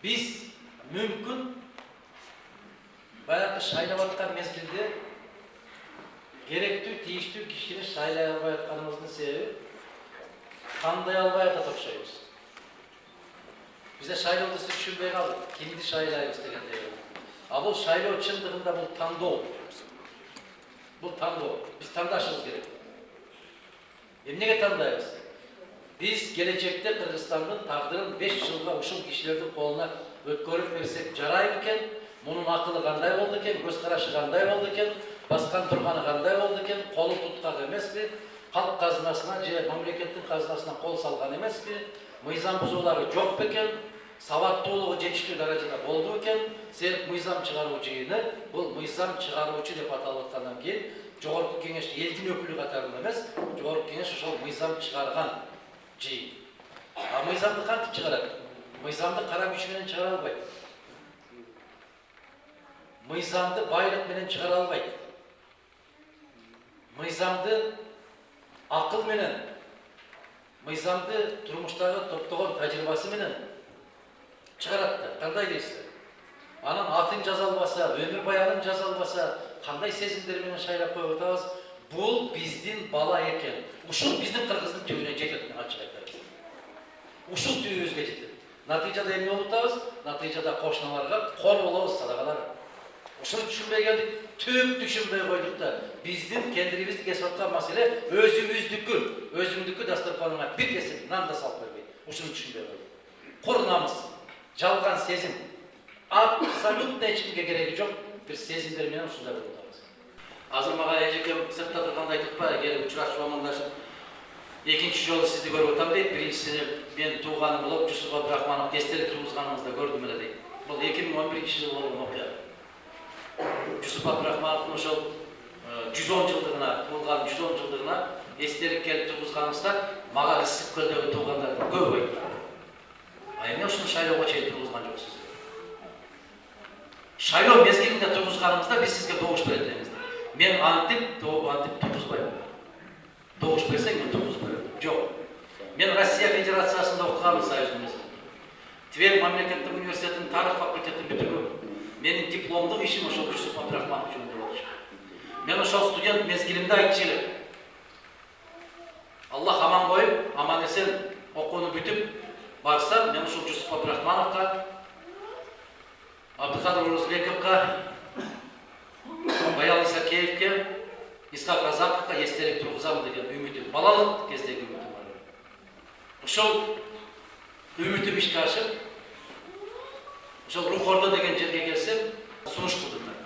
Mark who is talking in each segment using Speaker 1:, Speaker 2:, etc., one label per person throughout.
Speaker 1: Biz mümkün bayağı şaylap atkan mezgilde gerekli, tiyişli kişini şaylay almay atkanımızın sebebi kanday almay atatokşayız. Bize şaylay odası düşünmeye kaldık. Kimdi şaylayımız degen diyor. Ama bu şaylay çındığında bu tando. Bu tando. Biz tandaşımız gerek. Neye tandayız? Biz gelecekte Kırgızistan'ın takdırın 5 yılga uşul kişilerдің koluna ötkörüp versek jarayip eken, bunun akılı kanday oldu eken, göz karaşı kanday oldu eken, baskan turganı kanday oldu eken, kolu tutkak emes mi, halk kazınasına, memleketin kazınasına kol salgan emes mi, mıyzam buzuları çok beken, savattуулuğu жетişli derecede oldu eken, sen mıyzam çıgaruucuyunu, bu mıyzam çıgaruucu dep atalып atkandan keyin, Жогорку Кеңеш элдин өкүлү катарында эмес, Жогорку Кеңеш ошол мыйзам чыгарган жыйын. А мыйзамды кантип чыгарат? Мыйзамды кара күч менен чыгара албайт. Мыйзамды байлык менен чыгара албайт. Мыйзамды акыл менен, мыйзамды турмуштагы топтогон тажрыйбасы менен чыгарат да. Кандай дейсиз? Анан атын жаза албаса, өмүр баянын жаза албаса, кандай сезимдер менен шайлап коюп атабыз? Бул биздин бала экен. Ушул биздин кыргыздын түбүнө жетет, мен ачык айтайын. Ушул түбүбүзгө жетет. Натыйжада эмне болуп атабыз? Натыйжада кошуналарга кол болобуз, садакалар. Ушуну түшүнбөй келдик, түп түшүнбөй койдук да. Биздин кендирибизди кесип аткан маселе өзүңдүкү дастарханыңа бир кесип нан да салып койбойт. Ушуну түшүнбөй койдук. Кур намыс, жалган сезим. Абсолютно ешкимге кереги жок. Bir сезимдер менен ушундай болуп атабыз. Азыр мага эжекем сыртта турганда айтып па, келип учурашып амандашып, экинчи жолу сизди көрүп атам дейт. Биринчисини мен тууганым болуп, Жусуп Абдрахманов эстелик тургузганыңызда көрдүм эле дейт. Бул 2011-жылы болгон окуя. Жусуп Абдрахмановдун ошол 110 жылдыгына, туулган 110 жылдыгына эстелик келип тургузганыбызда мага ысык көлдөгү туугандардын көбү айтты. А эмне ушуну шайлоого чейин тургузган жоксуз? Шайлоо мезгилинде тургузганыбызда биз сизге добуш берет элебиз. Мен антип тургузбайм. Добуш берсең мен тургузбайм. Жок. Мен Россия Федерациясында окугам союздун мезгилинде. Тверь мамлекеттик университетинин тарых факультетин бүтүргөм. Менин дипломдук ишим ошол Жусуп Абдрахманов жөнүндө болчу. Мен ошол студент мезгилимде айтчу элем. Аллах аман коюп, аман эсен окууну бүтүп барсам, мен ошол Жусуп Абдрахмановго, Абдыкадыр Орозбековго, Баял Исакеевке, Исхак Разаковго эстелик тургузам деген үмүтүм, балалык кездеги үмүтүм бар. Ошол үмүтүм ишке ашып, ошол Рухордо деген жерге келсем, сунуш кылдым мен.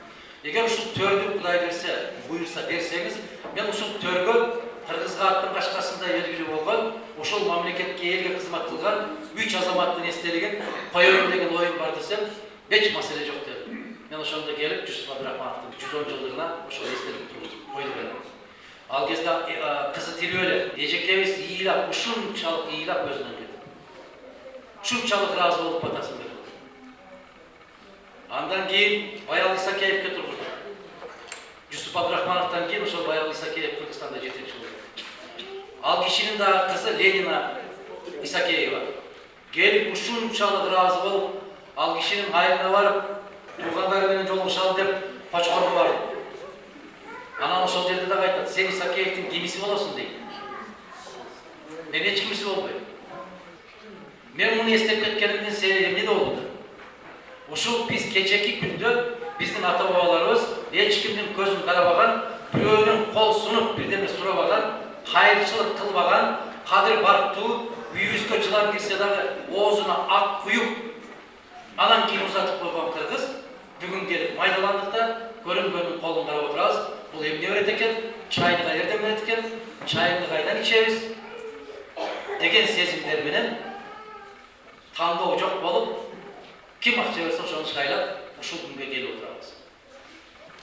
Speaker 1: Эгер ушул төрдү Кудай берсе, буйрса берсеңиз, мен ушул төргө Кыргызга аттын кашкасында белгилүү болгон, ошол мамлекетке элге кызмат кылган 3 азаматтын эстелигин коёюн деген оюм бар десем, эч маселе жок дедим. Мен ошондо келип Жусуп Абдрахмановдун 110 жылдыгына ошол эстелик тургузуп койдук эле. Ал кезде кызы тирүү эле. Эжекебиз ыйлап, ушунчалык ыйлап өзүнөн кетти. Ушунчалык ыраазы болуп атасын деп. Андан кийин Баял Исакеевке тургуздук. Жусуп Абдрахмановдон кийин ошол Баял Исакеев Кыргызстанда жетекчи болду. Ал кишинин дагы кызы Ленина Исакеева. Келип ушунчалык ыраазы болуп, ал кишинин айылына барып, туугандары менен жолугушалы деп Почкорго барды. Анан ошол жерде дагы айтат, сен Исакеевдин кимиси болосуң дейт. Мен эч кимиси болбойм. Мен муну эстеп кеткенимдин себеби эмнеде болду? Ушул биз кечеки күндө биздин ата бабаларыбыз эч кимдин көзүн карабаган, бирөөнүн кол сунуп бирдеме сурабаган, кайрчылык кылбаган, кадыр барктуу, үйүбүзгө жылан кирсе дагы оозуна ак куюп, анан кийин узатып койгон кыргыз бүгүн келип майдаландык да көрүнгөнүн колун карап отурабыз. Бул эмне берет экен? Чайды кайерден берет экен? Чайымды кайдан ичебиз? Деген сезимдер менен тандоо жок болуп, ким акча берсе ошону шайлап ушул күнгө келип отурабыз.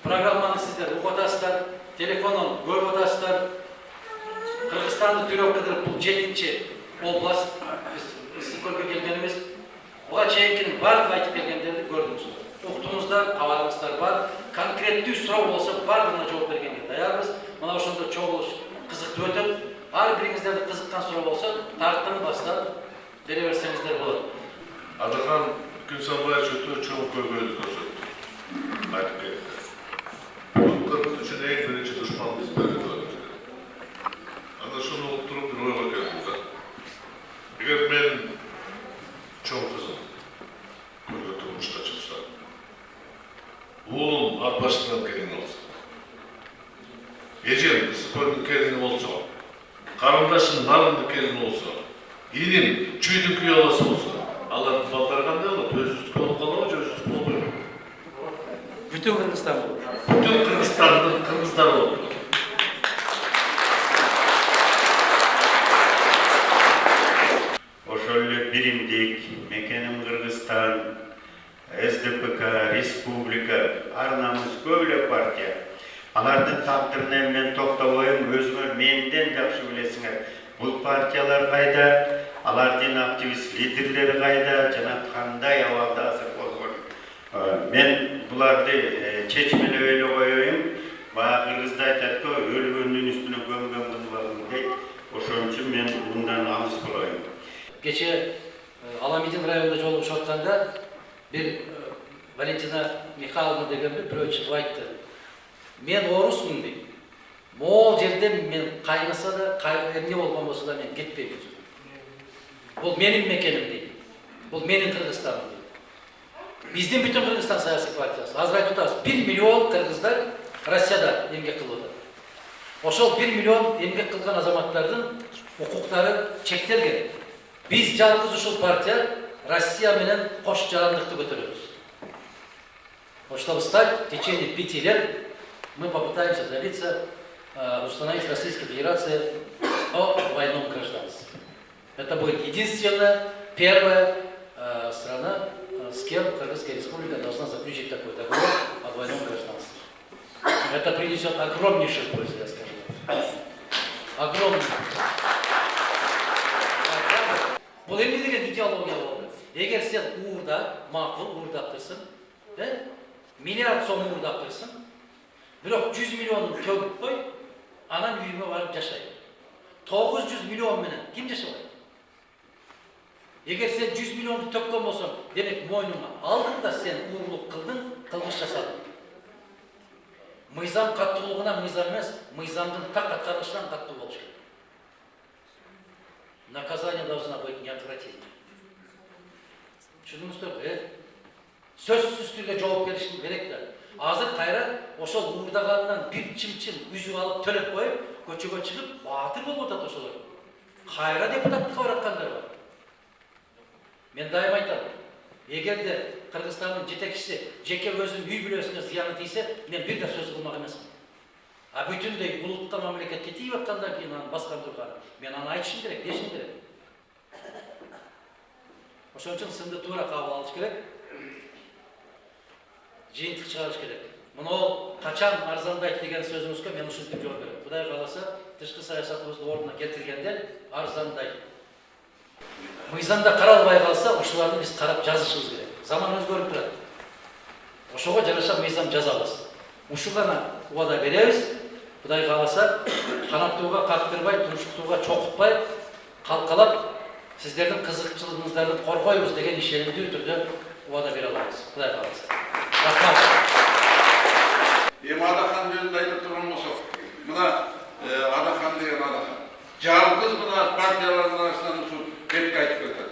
Speaker 1: Программаны сиздер угуп атасыздар, телефондон көрүп атасыздар. Кыргызстанды түрөп кыдырып бул 7-чи область биз ысыкөлгө келгенибиз. Буга чейинкinin бардык айтып келгендерди көрдүңүздөр. Уктуңуздар, кабарыңыздар бар. Конкреттүү суроо болсо бардыгына жооп бергенге даярбыз. Мына ошондо чогулуш кызыктуу өтөт. Ар бириңиздерди кызыккан суроо болсо, тарттын бастап бере берсеңиздер болот.
Speaker 2: Адырхан күн öte çoğun köylü koşuldu. Aytıp geldi. Bulutlarımız için en birinci düşmanımız böyle var. Anda şunu oturup bir oyla geldim da. Eğer benim çoğun kızım köylü durmuşta çıksa, oğlum arpasından gelin olsa, ecem kızı koydun gelin olsa, karındaşın narındı gelin olsa, inim çüydün kıyalası olsa, Allah'ın faltları kandı olur, özüstük olup kalınca özüstük oluyor.
Speaker 1: Bütün Kırgızstan olur.
Speaker 2: Bütün Kırgızistan'ın Kırgızlar olur.
Speaker 3: Oşöyle birimdik, Mekenim Kırgızstan, SDPK, Respublika, Arnamız köyle partiya. Alardın takdirine men toktavoyum, özgür menden jakşı bilesiňer. Bul partiyalar kayda, alardın aktivist liderleri kayda, jana kanday awalda hazır bolgon. Men bulardy çeçmeli öyle koyoyum. Ba Kırgızda aytat ki ölgöndün üstüne gömgöm kılbalım deyt. Oşon üçin men bundan alys bolayım.
Speaker 1: Geçe Alamedin rayonunda joluguşup atkanda bir Valentina Mikhailovna degen bir birөө çıkıp aytты. Men orusмун дейт. Moğol жерден men kaynasa da, emne bolgon bolsa da men ketpeyim. Bul menin mekenim deyt. Bul menin Kırgızstaным deyt. Bizdin bütün Kırgızstan siyasi partiyası. Azır aytып атабыз. 1 milyon Kırgızlar Rossiyada emgek kılıp atar. Oşol 1 milyon emgek kılgan azamatlardın hukuklары çektelgen. Biz жалгыз ушул партия Россия менен кош жарандыкты көтөрөбүз. Чтобы стать в течение 5 лет мы попытаемся добиться установить Российской Федерации о двойном гражданстве. Это будет единственная, первая страна, с кем Кыргызская Республика должна заключить такой договор о двойном гражданстве. Это принесет огромнейшую пользу, я скажу. Огромную. Бұл эмне деген идеология болду. Эгер сен уурда, макул уурдап турсуң, миллиард сом уурдап турсуң, бирок 100 миллионун төгүп кой, анан үйүңө барып жашай. 900 миллион менен ким жашабайт? Эгер сен 100 миллионду төккөн болсоң, демек мойнуңа алдың да сен уурлук кылдың, кылмыш жасадың. Мыйзам каттуулугуна мыйзам эмес, мыйзамдын так аткарылышынан каттуу болуш керек. Наказание должно быть неотвратительным. Шунуңуздар, сөзсүз түрдө жооп беришим керек да. Азыр кайра ошол уурдаганынан бир чим-чим үзүп алып төлөп коюп, көчөгө чыгып, баатыр болуп атат ошолор. Кайра депутаттыкка бараткандар бар. Мен дайым айтам, эгерде Кыргызстандын жетекчиси жеке өзүнүн үй бүлөсүнө зыяны тийсе, мен бир да сөз кылмак эмесмин. А бүтүндөй улутка мамлекетке тийип аткандан кийин анын баскан турганы, мен аны айтышым керек, дешим керек. Ошон үчүн сынды туура кабыл алыш керек. Жыйынтык чыгарыш керек. Муну качан арзандайт деген сөзүңүзгө мен ушинтип жооп берем. Кудай кааласа, тышкы саясатыбызды ордуна келтиргенде арзандайт. Мыйзамда каралбай калса, ушуларды биз карап жазышыбыз керек. Заман өзгөрүп турат. Ошого жараша мыйзам жазабыз. Ушу гана убада беребиз. Кудай кааласа, канаттууга кактырбай, турушуктууга чокутпай, калкалап, сиздердин кызыкчылыгыңыздарды коргойбуз деген ишенимдүү түрдө убада бере алабыз. Кудай кааласа. Рахмат.
Speaker 4: Адахан жөнүндө айтып турган болсок, мына Адахан деген Адахан. Жалгыз мына партиялардын арасынан ушу бетке айтып кетет.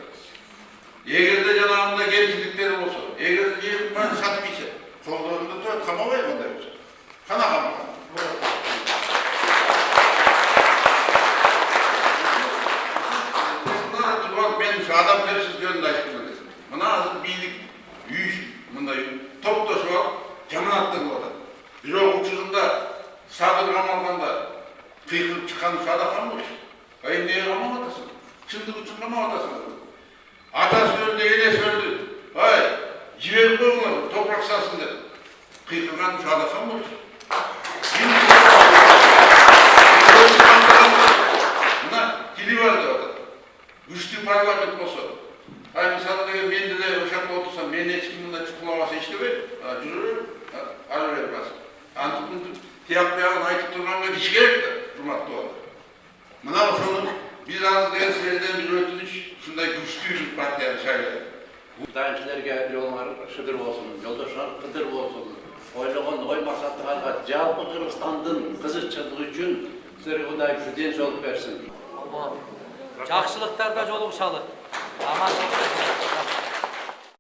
Speaker 4: Эгерде жанагында кемчиликтер болсо, эгерде жерин баарын сатып ийсе, жолдорунда турат, камабай кандай болсо. Кана камаган. Мен адамгерчилик жөнүндө айтып келесин. Мына азыр бийлик үй мындай топтошуп жаманаттырып атат. Бирок учурунда садыр камалганда кыйкырып чыккан Адахан болчу. Эмнеге камап атасың? Чындык үчүн камап атасың. Атасы өлдү, энеси өлдү. Жиберип коюңар, топурак салсын деп. Кыйкырган Адахан болчу. Мына телевизор деп атат. Күчтүү парламент болсо, мисалы деген мен деле ошакта отурсам, мен эч ким мындай чукулабаса иштебейт, жүрөм, ары бери басып. Антип тияк биягын айтып турганга киш керек да, урматтуу балдар. Мына ошону биз азыр деген силерден бир өтүнүч, ушундай күчтүү партияны шайлайт.
Speaker 5: Dayançilerge yollar şıdır olsun, yoldaşlar kıdır olsun. Oylagan oy maksatlarga jalpı Kırgızstandın kızıkçılığı üçün sizlerge Hudaý sizden jolup bersin.
Speaker 1: Жақсылықтарда жолығышалы. Аманшылықта.